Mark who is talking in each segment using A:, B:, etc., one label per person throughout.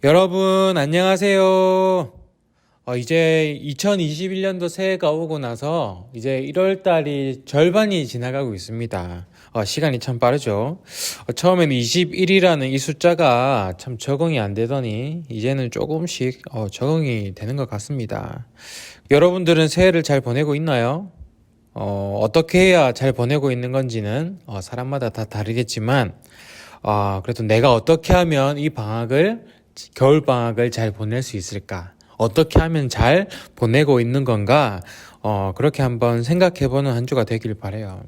A: 여러분, 안녕하세요. 이제 2021년도 새해가 오고 나서 이제 1월 달이 절반이 지나가고 있습니다. 시간이 참 빠르죠. 처음에는 21이라는 이 숫자가 참 적응이 안 되더니 이제는 조금씩 적응이 되는 것 같습니다. 여러분들은 새해를 잘 보내고 있나요? 어떻게 해야 잘 보내고 있는 건지는 사람마다 다 다르겠지만 그래도 내가 어떻게 하면 이 겨울 방학을 잘 보낼 수 있을까? 어떻게 하면 잘 보내고 있는 건가? 그렇게 한번 생각해보는 한 주가 되길 바래요.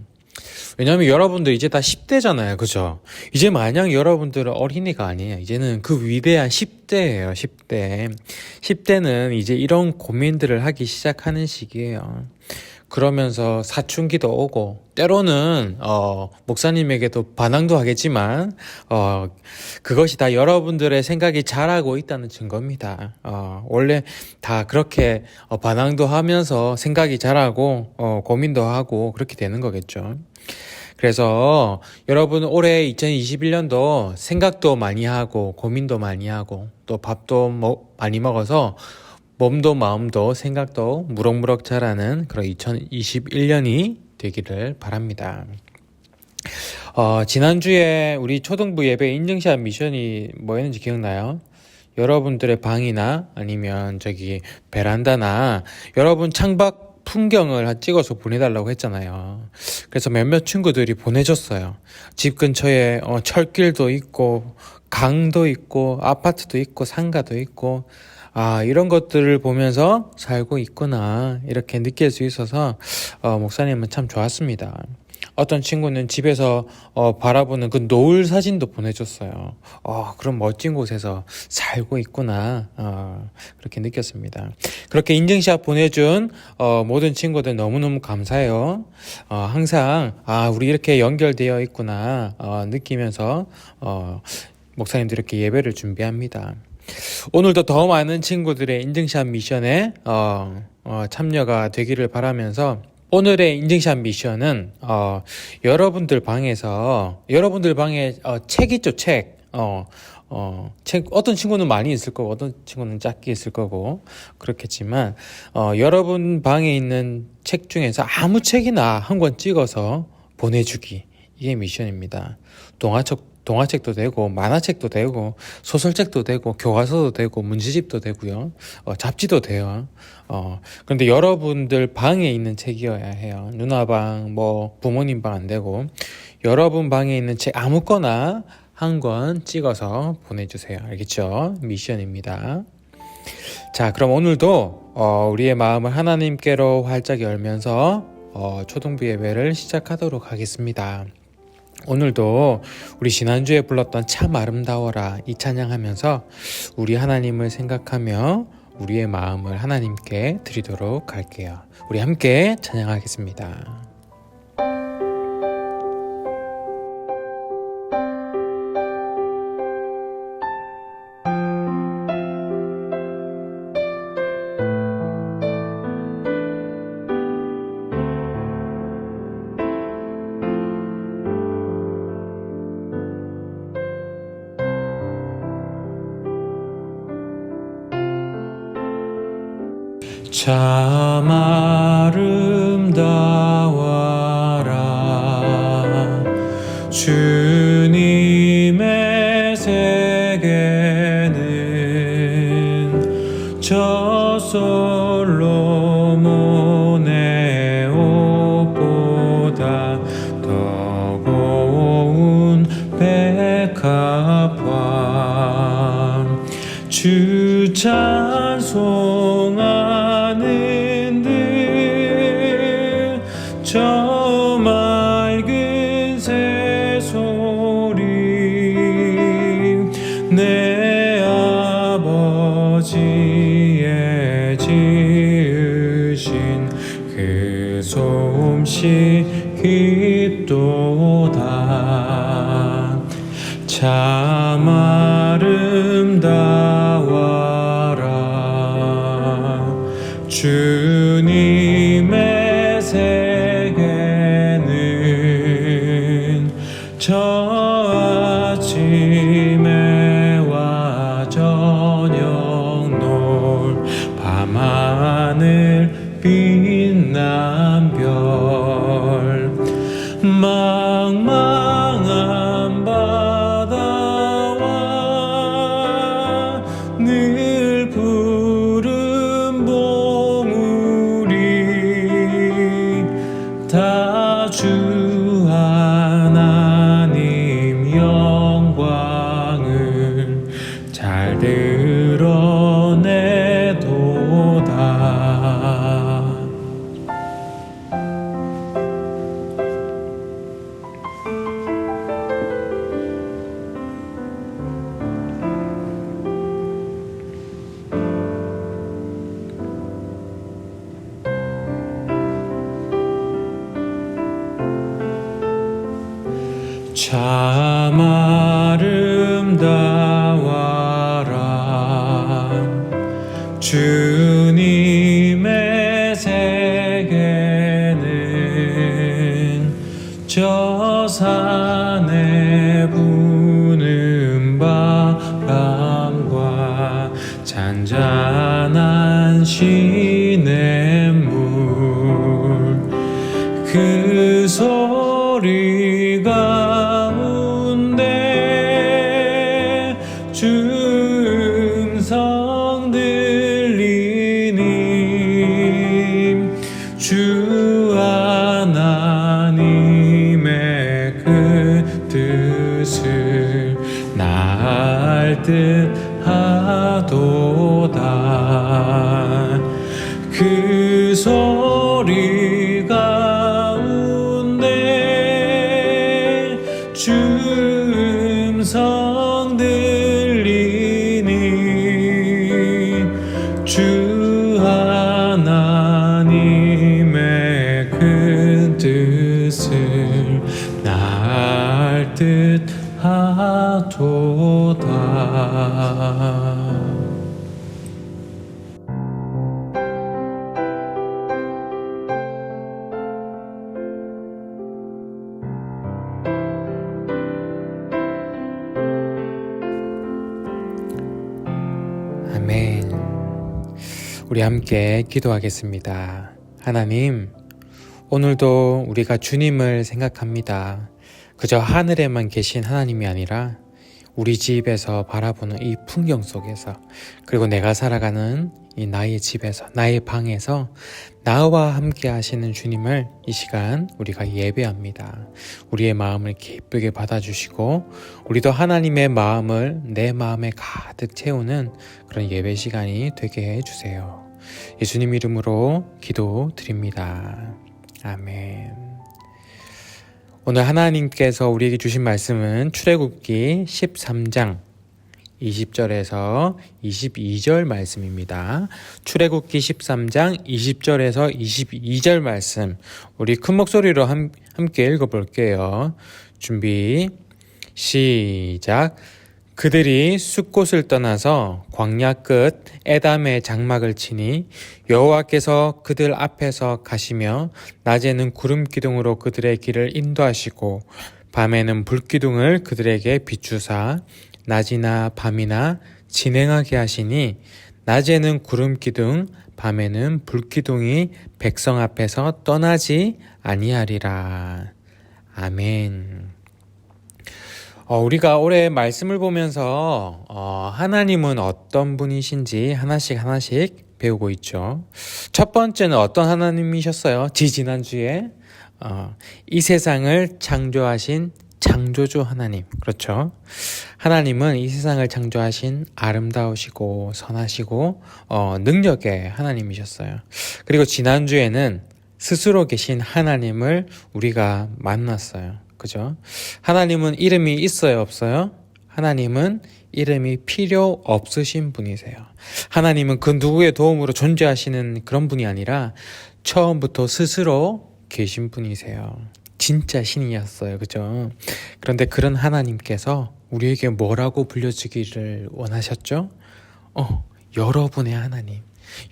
A: 왜냐면 여러분들 이제 다 10대잖아요. 그죠? 이제 마냥 여러분들은 어린이가 아니에요. 이제는 그 위대한 10대예요. 10대. 10대는 이제 이런 고민들을 하기 시작하는 시기예요. 그러면서 사춘기도 오고 때로는 목사님에게도 반항도 하겠지만 그것이 다 여러분들의 생각이 자라고 있다는 증거입니다. 원래 다 그렇게 반항도 하면서 생각이 자라고 고민도 하고 그렇게 되는 거겠죠. 그래서 여러분 올해 2021년도 생각도 많이 하고 고민도 많이 하고 또 밥도 많이 먹어서 몸도 마음도 생각도 무럭무럭 자라는 그런 2021년이 되기를 바랍니다. 지난주에 우리 초등부 예배 인증샷 미션이 뭐였는지 기억나요? 여러분들의 방이나 아니면 저기 베란다나 여러분 창밖 풍경을 찍어서 보내달라고 했잖아요. 그래서 몇몇 친구들이 보내줬어요. 집 근처에 철길도 있고 강도 있고 아파트도 있고 상가도 있고 이런 것들을 보면서 살고 있구나 이렇게 느낄 수 있어서 목사님은 참 좋았습니다. 어떤 친구는 집에서 바라보는 그 노을 사진도 보내줬어요. 그런 멋진 곳에서 살고 있구나 그렇게 느꼈습니다. 그렇게 인증샷 보내준 모든 친구들 너무너무 감사해요. 항상 우리 이렇게 연결되어 있구나 느끼면서 목사님도 이렇게 예배를 준비합니다. 오늘도 더 많은 친구들의 인증샷 미션에 참여가 되기를 바라면서 오늘의 인증샷 미션은 여러분들 방에서 여러분들 방에 책 있죠, 책. 책 어떤 친구는 많이 있을 거고 어떤 친구는 작게 있을 거고 그렇겠지만 여러분 방에 있는 책 중에서 아무 책이나 한 권 찍어서 보내주기, 이게 미션입니다. 동화책도 되고 만화책도 되고 소설책도 되고 교과서도 되고 문제집도 되고요. 잡지도 돼요. 그런데 여러분들 방에 있는 책이어야 해요. 누나 방, 부모님 방 안 되고 여러분 방에 있는 책 아무거나 한 권 찍어서 보내주세요. 알겠죠? 미션입니다. 자, 그럼 오늘도 우리의 마음을 하나님께로 활짝 열면서 초등부 예배를 시작하도록 하겠습니다. 오늘도 우리 지난주에 불렀던 참 아름다워라 이 찬양하면서 우리 하나님을 생각하며 우리의 마음을 하나님께 드리도록 할게요. 우리 함께 찬양하겠습니다. 참 아름다워라 주님의 세계는 저 솔로몬의 옷보다 더 고운 백합화 주 찬송하는 듯 저 맑은 새소리 내 아버지의 지으신 그 솜씨 깊도다 참 아름다워라 주님의 세계는 저 아침에 와 저 빛난 별 망망한 바다와 늘 푸른 봉우리 다 주 하나님 영광을 잘 드러내도다. 참 아름다워라 주님의 세계는 저 산에 부는 바람과 잔잔한 시냇물 그 소리 가운데 음성 들리니 주 하나님의 그 뜻을 나을 듯 하도다. 그 소리 가운데 주 음성 들리니 주 하나님의 그 뜻을 나을 듯 하도다. 아멘. 우리 함께 기도하겠습니다. 하나님, 오늘도 우리가 주님을 생각합니다. 그저 하늘에만 계신 하나님이 아니라 우리 집에서 바라보는 이 풍경 속에서, 그리고 내가 살아가는 이 나의 집에서, 나의 방에서 나와 함께 하시는 주님을 이 시간 우리가 예배합니다. 우리의 마음을 기쁘게 받아주시고 우리도 하나님의 마음을 내 마음에 가득 채우는 그런 예배 시간이 되게 해주세요. 예수님 이름으로 기도드립니다. 아멘. 오늘 하나님께서 우리에게 주신 말씀은 출애굽기 13장 20절에서 22절 말씀입니다. 출애굽기 13장 20절에서 22절 말씀, 우리 큰 목소리로 함께 읽어볼게요. 준비 시작. 그들이 숫곳을 떠나서 광야 끝 에담의 장막을 치니 여호와께서 그들 앞에서 가시며 낮에는 구름 기둥으로 그들의 길을 인도하시고 밤에는 불 기둥을 그들에게 비추사 낮이나 밤이나 진행하게 하시니 낮에는 구름 기둥 밤에는 불 기둥이 백성 앞에서 떠나지 아니하리라. 아멘. 우리가 올해 말씀을 보면서 하나님은 어떤 분이신지 하나씩 배우고 있죠. 첫 번째는 어떤 하나님이셨어요? 지지난주에 이 세상을 창조하신 창조주 하나님. 그렇죠. 하나님은 이 세상을 창조하신 아름다우시고 선하시고 능력의 하나님이셨어요. 그리고 지난주에는 스스로 계신 하나님을 우리가 만났어요. 그죠? 하나님은 이름이 있어요, 없어요? 하나님은 이름이 필요 없으신 분이세요. 하나님은 그 누구의 도움으로 존재하시는 그런 분이 아니라 처음부터 스스로 계신 분이세요. 진짜 신이었어요. 그죠? 그런데 그런 하나님께서 우리에게 뭐라고 불려주기를 원하셨죠? 여러분의 하나님,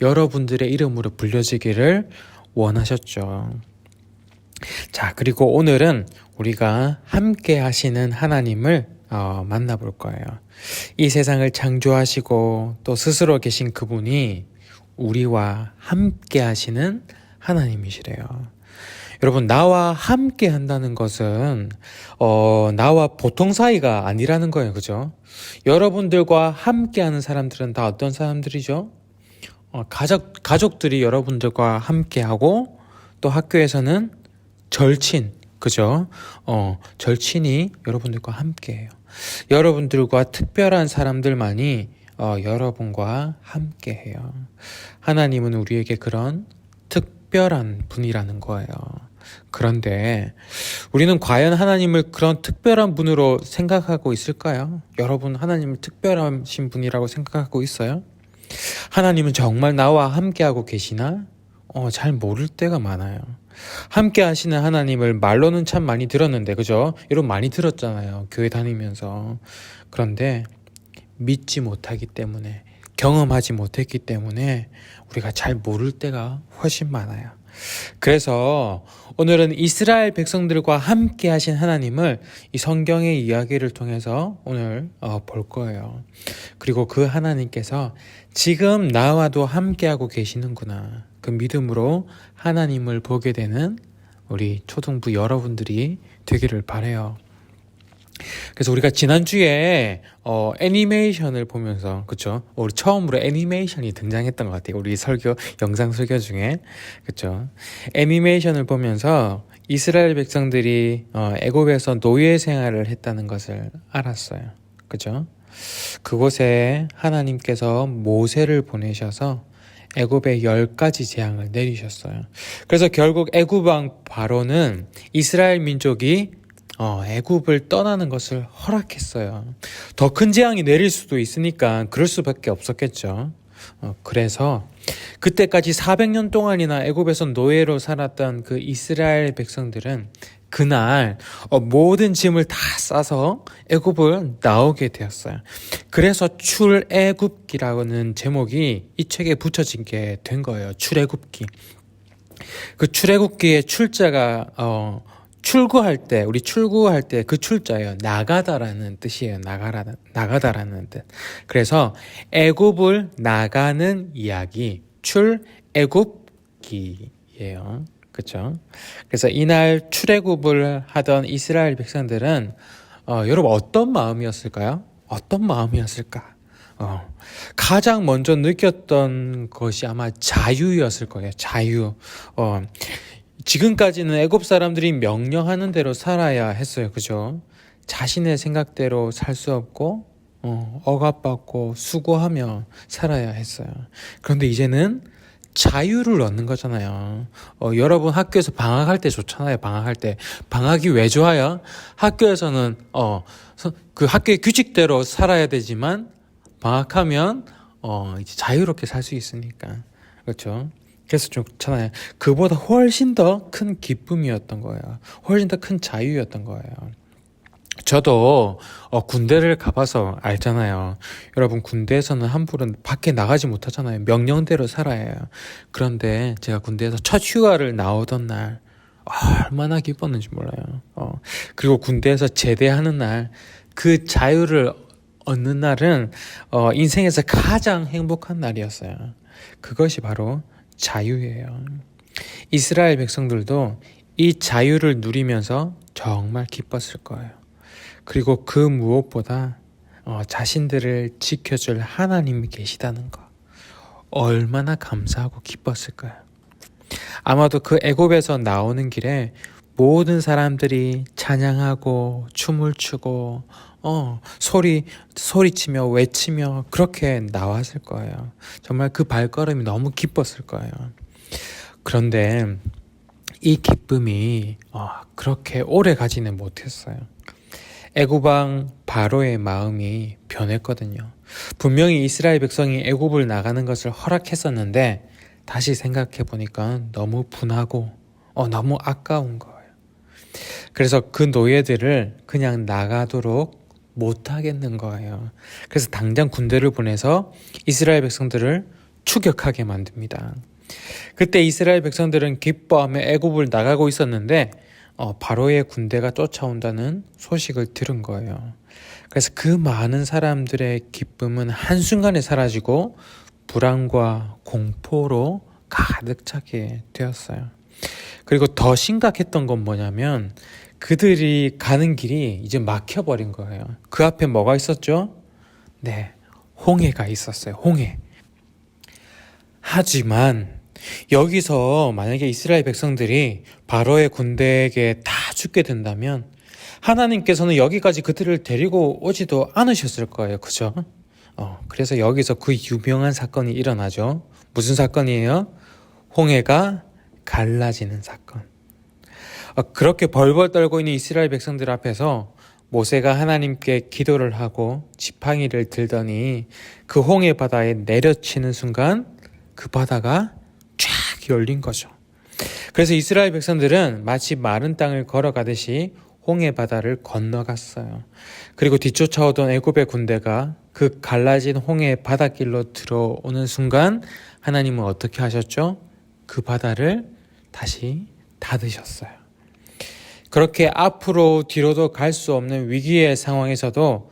A: 여러분들의 이름으로 불려지기를 원하셨죠. 자, 그리고 오늘은 우리가 함께 하시는 하나님을 만나볼 거예요. 이 세상을 창조하시고 또 스스로 계신 그분이 우리와 함께 하시는 하나님이시래요. 여러분, 나와 함께 한다는 것은 나와 보통 사이가 아니라는 거예요. 그죠? 여러분들과 함께 하는 사람들은 다 어떤 사람들이죠? 가족들이 여러분들과 함께 하고, 또 학교에서는 절친, 그죠? 절친이 여러분들과 함께 해요. 여러분들과 특별한 사람들만이 여러분과 함께 해요. 하나님은 우리에게 그런 특별한 분이라는 거예요. 그런데 우리는 과연 하나님을 그런 특별한 분으로 생각하고 있을까요? 여러분, 하나님을 특별하신 분이라고 생각하고 있어요? 하나님은 정말 나와 함께하고 계시나? 잘 모를 때가 많아요. 함께 하시는 하나님을 말로는 참 많이 들었는데, 그죠? 여러분 많이 들었잖아요. 교회 다니면서. 그런데 믿지 못하기 때문에, 경험하지 못했기 때문에 우리가 잘 모를 때가 훨씬 많아요. 그래서 오늘은 이스라엘 백성들과 함께 하신 하나님을 이 성경의 이야기를 통해서 오늘 볼 거예요. 그리고 그 하나님께서 지금 나와도 함께하고 계시는구나, 그 믿음으로 하나님을 보게 되는 우리 초등부 여러분들이 되기를 바라요. 그래서 우리가 지난주에 애니메이션을 보면서, 그쵸? 우리 처음으로 애니메이션이 등장했던 것 같아요. 우리 영상 설교 중에. 그쵸? 애니메이션을 보면서 이스라엘 백성들이 애굽에서 노예 생활을 했다는 것을 알았어요. 그죠? 그곳에 하나님께서 모세를 보내셔서 애굽에 10가지 재앙을 내리셨어요. 그래서 결국 애굽 왕 바로는 이스라엘 민족이 애굽을 떠나는 것을 허락했어요. 더 큰 재앙이 내릴 수도 있으니까 그럴 수밖에 없었겠죠. 그래서 그때까지 400년 동안이나 애굽에서 노예로 살았던 그 이스라엘 백성들은 그날 모든 짐을 다 싸서 애굽을 나오게 되었어요. 그래서 출애굽기라는 제목이 이 책에 붙여지게 된 거예요. 출애굽기. 그 출애굽기의 출자가 출구할 때, 우리 출구할 때 그 출자예요. 나가다라는 뜻이에요. 나가다라는 뜻. 그래서 애굽을 나가는 이야기, 출애굽기예요. 그렇죠? 그래서 이날 출애굽을 하던 이스라엘 백성들은 여러분 어떤 마음이었을까요? 어떤 마음이었을까? 가장 먼저 느꼈던 것이 아마 자유였을 거예요. 자유. 지금까지는 애굽 사람들이 명령하는 대로 살아야 했어요. 그죠? 자신의 생각대로 살 수 없고 억압받고 수고하며 살아야 했어요. 그런데 이제는 자유를 얻는 거잖아요. 여러분 학교에서 방학할 때 좋잖아요. 방학할 때. 방학이 왜 좋아요? 학교에서는 그 학교의 규칙대로 살아야 되지만 방학하면 이제 자유롭게 살 수 있으니까. 그렇죠? 그래서 좋잖아요. 그보다 훨씬 더 큰 기쁨이었던 거예요. 훨씬 더 큰 자유였던 거예요. 저도 군대를 가봐서 알잖아요. 여러분 군대에서는 함부로 밖에 나가지 못하잖아요. 명령대로 살아야 해요. 그런데 제가 군대에서 첫 휴가를 나오던 날 얼마나 기뻤는지 몰라요. 그리고 군대에서 제대하는 날, 그 자유를 얻는 날은 인생에서 가장 행복한 날이었어요. 그것이 바로 자유예요. 이스라엘 백성들도 이 자유를 누리면서 정말 기뻤을 거예요. 그리고 그 무엇보다 자신들을 지켜줄 하나님이 계시다는 거, 얼마나 감사하고 기뻤을까요? 아마도 그 애굽에서 나오는 길에 모든 사람들이 찬양하고 춤을 추고 소리치며 외치며 그렇게 나왔을 거예요. 정말 그 발걸음이 너무 기뻤을 거예요. 그런데 이 기쁨이 그렇게 오래 가지는 못했어요. 애굽 왕 바로의 마음이 변했거든요. 분명히 이스라엘 백성이 애굽을 나가는 것을 허락했었는데 다시 생각해 보니까 너무 분하고 너무 아까운 거예요. 그래서 그 노예들을 그냥 나가도록 못하겠는 거예요. 그래서 당장 군대를 보내서 이스라엘 백성들을 추격하게 만듭니다. 그때 이스라엘 백성들은 기뻐하며 애굽을 나가고 있었는데 바로의 군대가 쫓아온다는 소식을 들은 거예요. 그래서 그 많은 사람들의 기쁨은 한순간에 사라지고 불안과 공포로 가득 차게 되었어요. 그리고 더 심각했던 건 뭐냐면 그들이 가는 길이 이제 막혀버린 거예요. 그 앞에 뭐가 있었죠? 네, 홍해가 있었어요. 홍해. 하지만 여기서 만약에 이스라엘 백성들이 바로의 군대에게 다 죽게 된다면 하나님께서는 여기까지 그들을 데리고 오지도 않으셨을 거예요. 그죠? 그래서 여기서 그 유명한 사건이 일어나죠. 무슨 사건이에요? 홍해가 갈라지는 사건. 그렇게 벌벌 떨고 있는 이스라엘 백성들 앞에서 모세가 하나님께 기도를 하고 지팡이를 들더니 그 홍해 바다에 내려치는 순간 그 바다가 쫙 열린 거죠. 그래서 이스라엘 백성들은 마치 마른 땅을 걸어가듯이 홍해 바다를 건너갔어요. 그리고 뒤쫓아오던 애굽의 군대가 그 갈라진 홍해 바닷길로 들어오는 순간 하나님은 어떻게 하셨죠? 그 바다를 다시 닫으셨어요. 그렇게 앞으로 뒤로도 갈 수 없는 위기의 상황에서도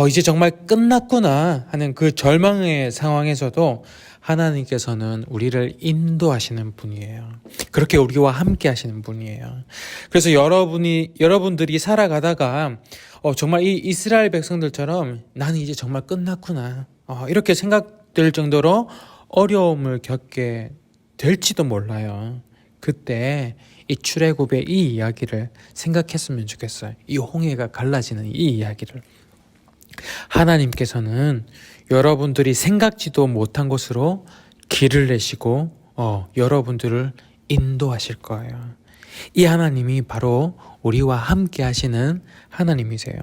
A: 이제 정말 끝났구나 하는 그 절망의 상황에서도 하나님께서는 우리를 인도하시는 분이에요. 그렇게 우리와 함께 하시는 분이에요. 그래서 여러분들이 살아가다가 정말 이 이스라엘 백성들처럼 나는 이제 정말 끝났구나 이렇게 생각될 정도로 어려움을 겪게 될지도 몰라요. 그때 이 출애굽의 이 이야기를 생각했으면 좋겠어요. 이 홍해가 갈라지는 이 이야기를. 하나님께서는 여러분들이 생각지도 못한 곳으로 길을 내시고 여러분들을 인도하실 거예요. 이 하나님이 바로 우리와 함께 하시는 하나님이세요.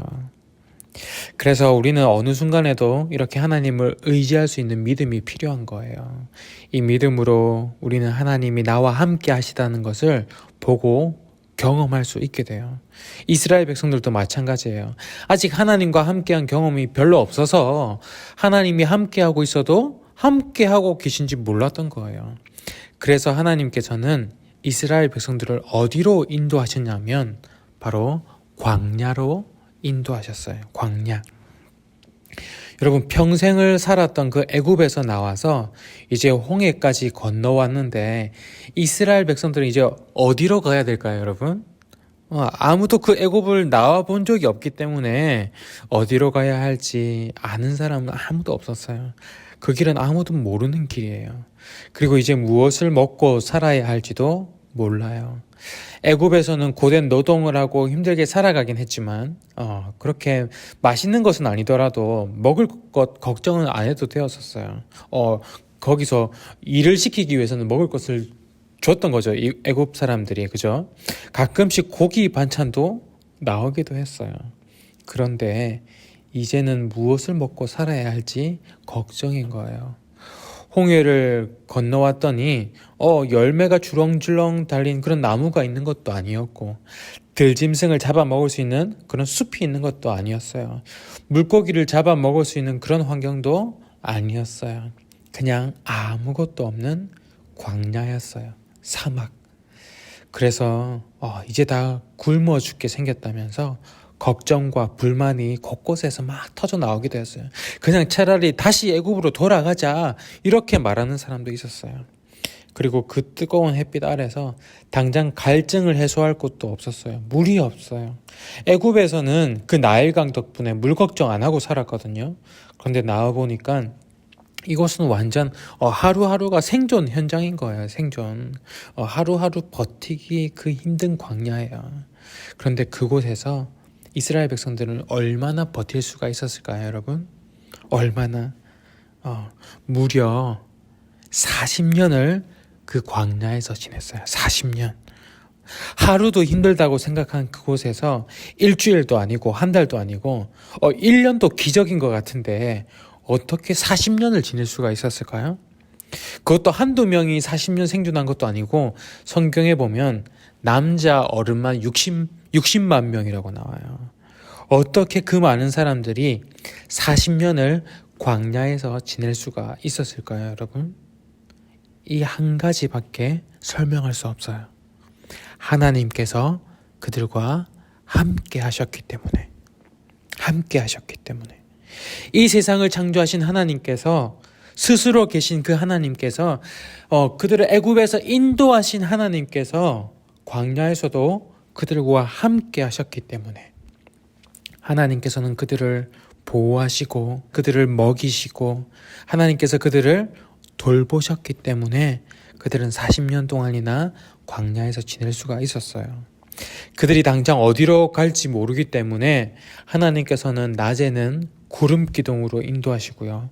A: 그래서 우리는 어느 순간에도 이렇게 하나님을 의지할 수 있는 믿음이 필요한 거예요. 이 믿음으로 우리는 하나님이 나와 함께 하시다는 것을 보고 경험할 수 있게 돼요. 이스라엘 백성들도 마찬가지예요. 아직 하나님과 함께한 경험이 별로 없어서 하나님이 함께하고 있어도 함께하고 계신지 몰랐던 거예요. 그래서 하나님께서는 이스라엘 백성들을 어디로 인도하셨냐면 바로 광야로 인도하셨어요. 광야. 여러분 평생을 살았던 그 애굽에서 나와서 이제 홍해까지 건너왔는데 이스라엘 백성들은 이제 어디로 가야 될까요, 여러분? 아무도 그 애굽을 나와 본 적이 없기 때문에 어디로 가야 할지 아는 사람은 아무도 없었어요. 그 길은 아무도 모르는 길이에요. 그리고 이제 무엇을 먹고 살아야 할지도 몰라요. 애굽에서는 고된 노동을 하고 힘들게 살아가긴 했지만 그렇게 맛있는 것은 아니더라도 먹을 것 걱정은 안 해도 되었었어요. 거기서 일을 시키기 위해서는 먹을 것을 줬던 거죠. 이 애굽 사람들이. 그죠? 가끔씩 고기 반찬도 나오기도 했어요. 그런데 이제는 무엇을 먹고 살아야 할지 걱정인 거예요. 홍해를 건너왔더니 열매가 주렁주렁 달린 그런 나무가 있는 것도 아니었고 들짐승을 잡아먹을 수 있는 그런 숲이 있는 것도 아니었어요. 물고기를 잡아먹을 수 있는 그런 환경도 아니었어요. 그냥 아무것도 없는 광야였어요. 사막. 그래서 이제 다 굶어 죽게 생겼다면서 걱정과 불만이 곳곳에서 막 터져 나오기도 했어요. 그냥 차라리 다시 애굽으로 돌아가자 이렇게 말하는 사람도 있었어요. 그리고 그 뜨거운 햇빛 아래서 당장 갈증을 해소할 곳도 없었어요. 물이 없어요. 애굽에서는 그 나일강 덕분에 물 걱정 안 하고 살았거든요. 그런데 나와 보니까 이곳은 완전 하루하루가 생존 현장인 거예요. 생존. 하루하루 버티기 그 힘든 광야예요. 그런데 그곳에서 이스라엘 백성들은 얼마나 버틸 수가 있었을까요, 여러분? 얼마나? 무려 40년을 그 광야에서 지냈어요. 40년. 하루도 힘들다고 생각한 그곳에서 일주일도 아니고 한 달도 아니고 1년도 기적인 것 같은데 어떻게 40년을 지낼 수가 있었을까요? 그것도 한두 명이 40년 생존한 것도 아니고 성경에 보면 남자 어른만 60만 명이라고 나와요. 어떻게 그 많은 사람들이 40년을 광야에서 지낼 수가 있었을까요, 여러분? 이 한 가지밖에 설명할 수 없어요. 하나님께서 그들과 함께 하셨기 때문에. 함께 하셨기 때문에. 이 세상을 창조하신 하나님께서 스스로 계신 그 하나님께서 그들을 애굽에서 인도하신 하나님께서 광야에서도 그들과 함께 하셨기 때문에 하나님께서는 그들을 보호하시고 그들을 먹이시고 하나님께서 그들을 돌보셨기 때문에 그들은 40년 동안이나 광야에서 지낼 수가 있었어요. 그들이 당장 어디로 갈지 모르기 때문에 하나님께서는 낮에는 구름 기둥으로 인도하시고요.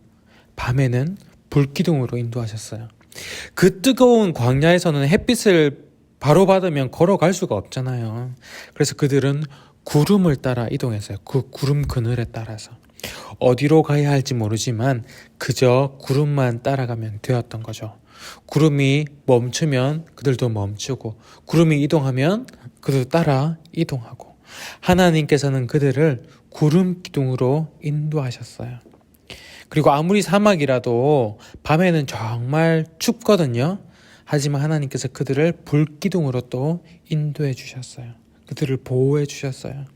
A: 밤에는 불 기둥으로 인도하셨어요. 그 뜨거운 광야에서는 햇빛을 바로 받으면 걸어갈 수가 없잖아요. 그래서 그들은 구름을 따라 이동했어요. 그 구름 그늘에 따라서. 어디로 가야 할지 모르지만 그저 구름만 따라가면 되었던 거죠. 구름이 멈추면 그들도 멈추고 구름이 이동하면 그들도 따라 이동하고 하나님께서는 그들을 구름 기둥으로 인도하셨어요. 그리고 아무리 사막이라도 밤에는 정말 춥거든요. 하지만 하나님께서 그들을 불기둥으로 또 인도해 주셨어요. 그들을 보호해 주셨어요.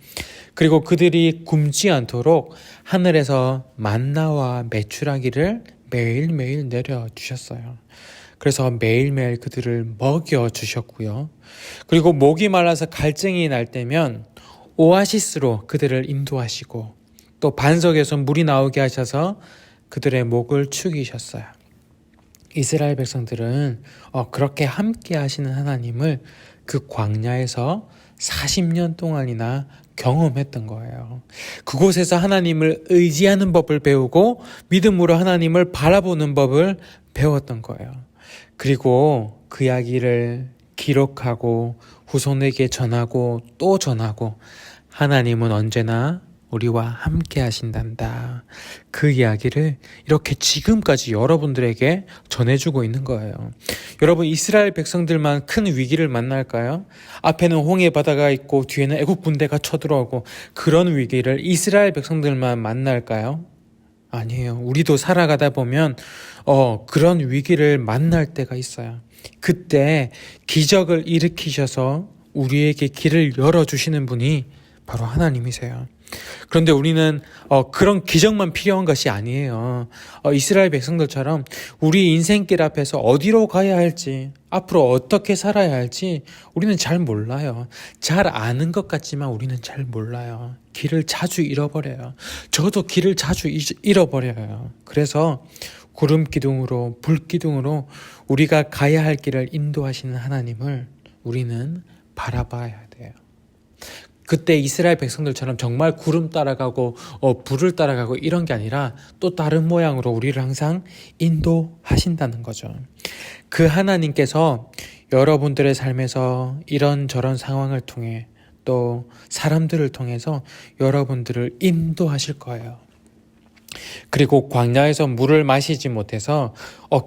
A: 그리고 그들이 굶지 않도록 하늘에서 만나와 메추라기를 매일매일 내려주셨어요. 그래서 매일매일 그들을 먹여주셨고요. 그리고 목이 말라서 갈증이 날 때면 오아시스로 그들을 인도하시고 또 반석에서 물이 나오게 하셔서 그들의 목을 축이셨어요. 이스라엘 백성들은 그렇게 함께 하시는 하나님을 그 광야에서 40년 동안이나 경험했던 거예요. 그곳에서 하나님을 의지하는 법을 배우고 믿음으로 하나님을 바라보는 법을 배웠던 거예요. 그리고 그 이야기를 기록하고 후손에게 전하고 또 전하고 하나님은 언제나 우리와 함께 하신단다. 그 이야기를 이렇게 지금까지 여러분들에게 전해주고 있는 거예요. 여러분, 이스라엘 백성들만 큰 위기를 만날까요? 앞에는 홍해 바다가 있고 뒤에는 애국 군대가 쳐들어오고 그런 위기를 이스라엘 백성들만 만날까요? 아니에요. 우리도 살아가다 보면 그런 위기를 만날 때가 있어요. 그때 기적을 일으키셔서 우리에게 길을 열어주시는 분이 바로 하나님이세요. 그런데 우리는 그런 기적만 필요한 것이 아니에요. 이스라엘 백성들처럼 우리 인생길 앞에서 어디로 가야 할지, 앞으로 어떻게 살아야 할지 우리는 잘 몰라요. 잘 아는 것 같지만 우리는 잘 몰라요. 길을 자주 잃어버려요. 저도 길을 자주 잃어버려요. 그래서 구름 기둥으로, 불 기둥으로 우리가 가야 할 길을 인도하시는 하나님을 우리는 바라봐야 돼요. 그때 이스라엘 백성들처럼 정말 구름 따라가고 불을 따라가고 이런 게 아니라 또 다른 모양으로 우리를 항상 인도하신다는 거죠. 그 하나님께서 여러분들의 삶에서 이런저런 상황을 통해 또 사람들을 통해서 여러분들을 인도하실 거예요. 그리고 광야에서 물을 마시지 못해서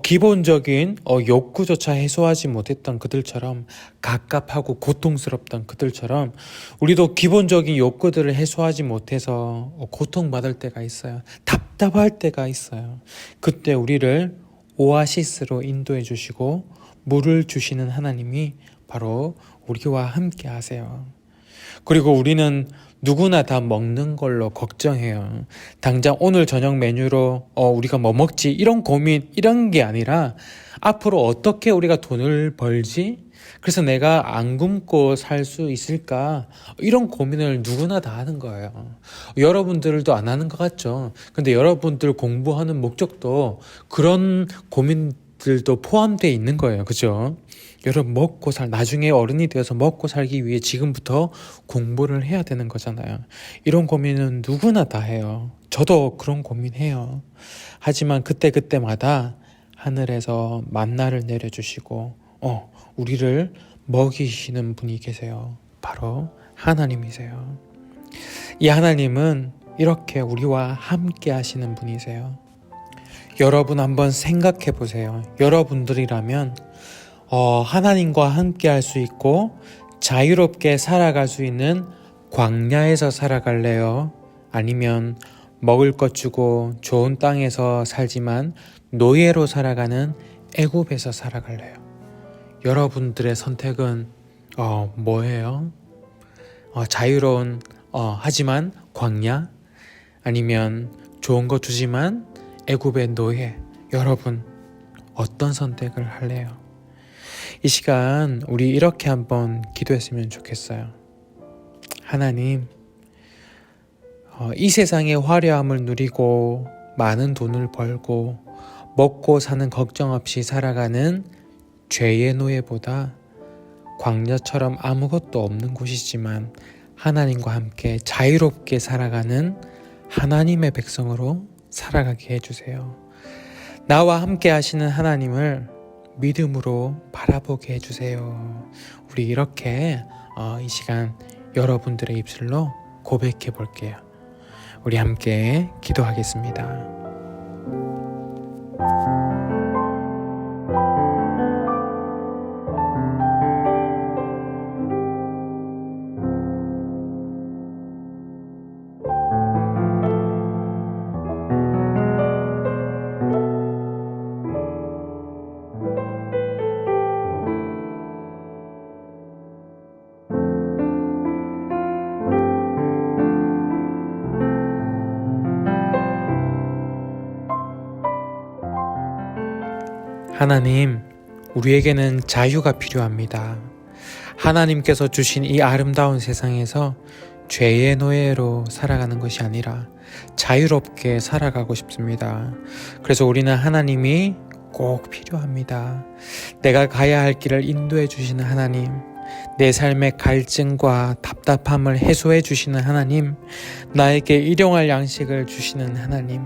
A: 기본적인 욕구조차 해소하지 못했던 그들처럼 갑갑하고 고통스럽던 그들처럼 우리도 기본적인 욕구들을 해소하지 못해서 고통받을 때가 있어요. 답답할 때가 있어요. 그때 우리를 오아시스로 인도해 주시고 물을 주시는 하나님이 바로 우리와 함께 하세요. 그리고 우리는 누구나 다 먹는 걸로 걱정해요. 당장 오늘 저녁 메뉴로 우리가 뭐 먹지? 이런 고민, 이런 게 아니라 앞으로 어떻게 우리가 돈을 벌지? 그래서 내가 안 굶고 살 수 있을까? 이런 고민을 누구나 다 하는 거예요. 여러분들도 안 하는 것 같죠? 근데 여러분들 공부하는 목적도 그런 고민들도 포함되어 있는 거예요. 그죠? 여러분 나중에 어른이 되어서 먹고 살기 위해 지금부터 공부를 해야 되는 거잖아요. 이런 고민은 누구나 다 해요. 저도 그런 고민해요. 하지만 그때마다 하늘에서 만나를 내려주시고 우리를 먹이시는 분이 계세요. 바로 하나님이세요. 이 하나님은 이렇게 우리와 함께 하시는 분이세요. 여러분 한번 생각해 보세요. 여러분들이라면 하나님과 함께 할 수 있고 자유롭게 살아갈 수 있는 광야에서 살아갈래요? 아니면 먹을 것 주고 좋은 땅에서 살지만 노예로 살아가는 애굽에서 살아갈래요? 여러분들의 선택은 뭐예요? 자유로운 하지만 광야? 아니면 좋은 거 주지만 애굽의 노예? 여러분 어떤 선택을 할래요? 이 시간 우리 이렇게 한번 기도했으면 좋겠어요. 하나님, 이 세상의 화려함을 누리고 많은 돈을 벌고 먹고 사는 걱정 없이 살아가는 죄의 노예보다 광야처럼 아무것도 없는 곳이지만 하나님과 함께 자유롭게 살아가는 하나님의 백성으로 살아가게 해주세요. 나와 함께 하시는 하나님을 믿음으로 바라보게 해주세요. 우리 이렇게 이 시간 여러분들의 입술로 고백해 볼게요. 우리 함께 기도하겠습니다. 하나님, 우리에게는 자유가 필요합니다. 하나님께서 주신 이 아름다운 세상에서 죄의 노예로 살아가는 것이 아니라 자유롭게 살아가고 싶습니다. 그래서 우리는 하나님이 꼭 필요합니다. 내가 가야 할 길을 인도해 주시는 하나님, 내 삶의 갈증과 답답함을 해소해 주시는 하나님, 나에게 일용할 양식을 주시는 하나님,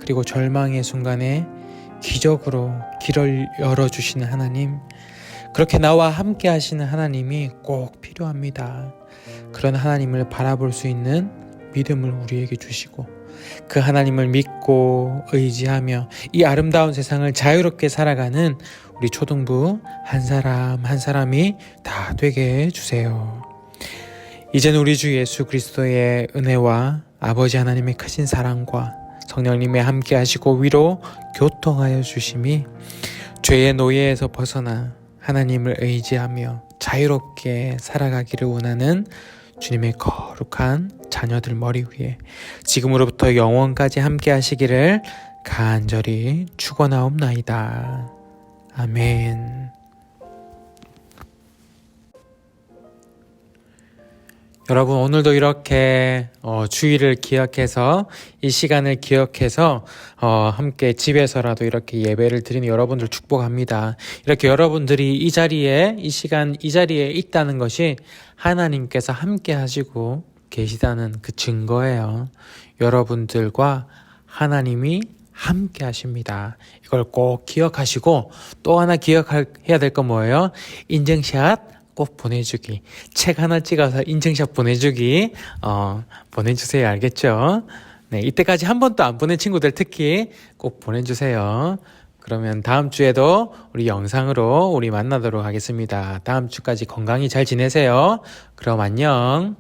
A: 그리고 절망의 순간에 기적으로 길을 열어주시는 하나님, 그렇게 나와 함께 하시는 하나님이 꼭 필요합니다. 그런 하나님을 바라볼 수 있는 믿음을 우리에게 주시고 그 하나님을 믿고 의지하며 이 아름다운 세상을 자유롭게 살아가는 우리 초등부 한 사람 한 사람이 다 되게 해주세요. 이제는 우리 주 예수 그리스도의 은혜와 아버지 하나님의 크신 사랑과 성령님의 함께 하시고 위로 교통하여 주심이 죄의 노예에서 벗어나 하나님을 의지하며 자유롭게 살아가기를 원하는 주님의 거룩한 자녀들 머리 위에 지금으로부터 영원까지 함께 하시기를 간절히 축원하옵나이다. 아멘. 여러분, 오늘도 이렇게 주일을 기억해서 이 시간을 기억해서 함께 집에서라도 이렇게 예배를 드리는 여러분들 축복합니다. 이렇게 여러분들이 이 자리에 이 시간 이 자리에 있다는 것이 하나님께서 함께 하시고 계시다는 그 증거예요. 여러분들과 하나님이 함께 하십니다. 이걸 꼭 기억하시고 또 하나 기억해야 될 건 뭐예요? 인증샷 꼭 보내주기. 책 하나 찍어서 인증샷 보내주기. 보내주세요. 알겠죠? 네, 이때까지 한 번도 안 보낸 친구들 특히 꼭 보내주세요. 그러면 다음 주에도 우리 영상으로 우리 만나도록 하겠습니다. 다음 주까지 건강히 잘 지내세요. 그럼 안녕.